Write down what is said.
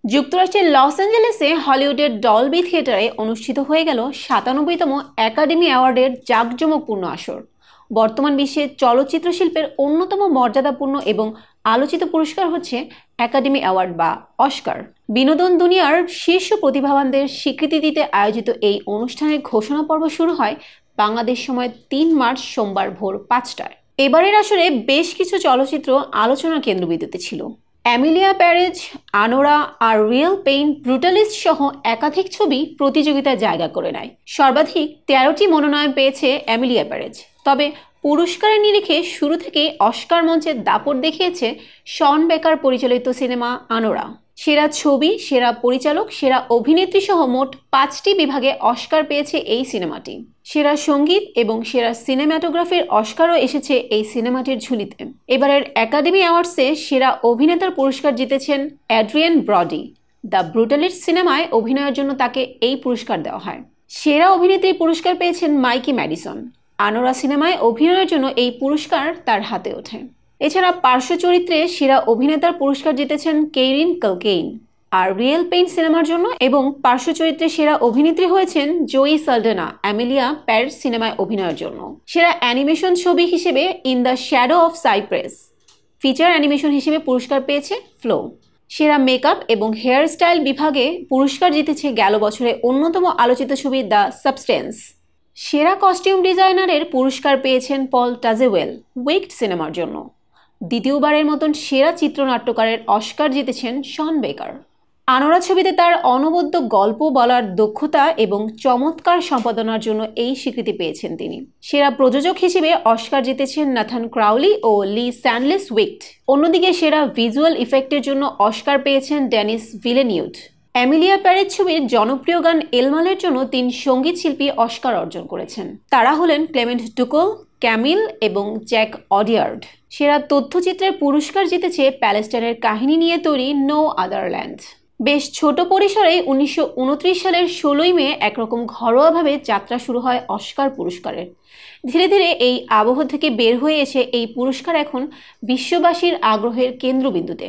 যুক্তরাষ্ট্রের লস অ্যাঞ্জেলেসে হলিউডের ডলবি থিয়েটারে অনুষ্ঠিত হয়ে গেল 97তম একাডেমি অ্যাওয়ার্ডের জাঁকজমকপূর্ণ আসর। বর্তমান বিশ্বে চলচ্চিত্র শিল্পের অন্যতম মর্যাদাপূর্ণ এবং আলোচিত পুরস্কার হচ্ছে একাডেমি অ্যাওয়ার্ড বা অস্কার। বিনোদন দুনিয়ার শীর্ষ প্রতিভাবানদের স্বীকৃতি দিতে আয়োজিত এই অনুষ্ঠানের ঘোষণা পর্ব শুরু হয় বাংলাদেশ সময় 3 মার্চ সোমবার ভোর 5টায়। এবারের আসরে বেশ কিছু চলচ্চিত্র আলোচনার কেন্দ্রবিন্দুতে ছিল। এমিলিয়া প্যারেজ, আনোরা আর রিয়েল পেইন ব্রুটালিস্ট সহ একাধিক ছবি প্রতিযোগিতায় জায়গা করে নেয়। সর্বাধিক 13টি মনোনয়ন পেয়েছে এমিলিয়া প্যারেজ। তবে পুরস্কারের নিরিখে শুরু থেকেই অস্কার মঞ্চে দাপট দেখিয়েছে শন বেকার পরিচালিত সিনেমা আনোরা। সেরা ছবি, সেরা পরিচালক, সেরা অভিনেত্রী সহ মোট 5টি বিভাগে অস্কার পেয়েছে এই সিনেমাটি। সেরা সঙ্গীত এবং সেরা সিনেমাটোগ্রাফির অস্কারও এসেছে এই সিনেমাটির ঝুলিতে। এবারের একাডেমি অ্যাওয়ার্ডসে সেরা অভিনেতার পুরস্কার জিতেছেন অ্যাড্রিয়ান ব্রডি। দ্য ব্রুটালিস্ট সিনেমায় অভিনয়ের জন্য তাকে এই পুরস্কার দেওয়া হয়। সেরা অভিনেত্রী পুরস্কার পেয়েছেন মাইকি ম্যাডিসন। আনোরা সিনেমায় অভিনয়ের জন্য এই পুরস্কার তার হাতে ওঠে। এছাড়া পার্শ্ব চরিত্রে সেরা অভিনেতার পুরস্কার জিতেছেন কেইরিন কালকেইন আর রিয়েল পেইন সিনেমার জন্য, এবং পার্শ্ব চরিত্রে সেরা অভিনেত্রী হয়েছেন জয়ী সালডানা এমিলিয়া প্যারেজ সিনেমায় অভিনয়ের জন্য। সেরা অ্যানিমেশন ছবি হিসেবে in the shadow of cypress, feature animation হিসেবে পুরস্কার পেয়েছে ফ্লো। সেরা মেকআপ এবং হেয়ার স্টাইল বিভাগে পুরস্কার জিতেছে গেল বছরের অন্যতম আলোচিত ছবি দ্য সাবস্টেন্স। সেরা কস্টিউম ডিজাইনারের পুরস্কার পেয়েছেন পল টাজেওয়েল উইকড সিনেমার জন্য। দ্বিতীয়বারের মতন সেরা চিত্রনাট্যকারের অস্কার জিতেছেন শন বেকার। আনোরা ছবিতে তার অনবদ্য গল্প বলার দক্ষতা এবং চমৎকার সম্পাদনার জন্য এই স্বীকৃতি পেয়েছেন তিনি। সেরা প্রযোজক হিসেবে অস্কার জিতেছেন নাথান ক্রাউলি ও লি স্যানলেস উইকড। অন্যদিকে সেরা ভিজুয়াল ইফেক্টের জন্য অস্কার পেয়েছেন ডেনিস ভিলেনিউড। এমিলিয়া প্যারেজ ছবির জনপ্রিয় গান এলমালের জন্য 3 সঙ্গীত শিল্পী অস্কার অর্জন করেছেন। তারা হলেন ক্লেমেন্ট ডুকল, ক্যামিল এবং জ্যাক অডিয়ার্ড। সেরা তথ্যচিত্রের পুরস্কার জিতেছে প্যালেস্টাইনের কাহিনী নিয়ে তৈরি নো আদার ল্যান্ড। বেশ ছোট পরিসরে 1929 সালের 16ই মে একরকম ঘরোয়াভাবে যাত্রা শুরু হয় অস্কার পুরস্কারের। ধীরে ধীরে এই আবহ থেকে বের হয়ে এসে এই পুরস্কার এখন বিশ্ববাসীর আগ্রহের কেন্দ্রবিন্দুতে।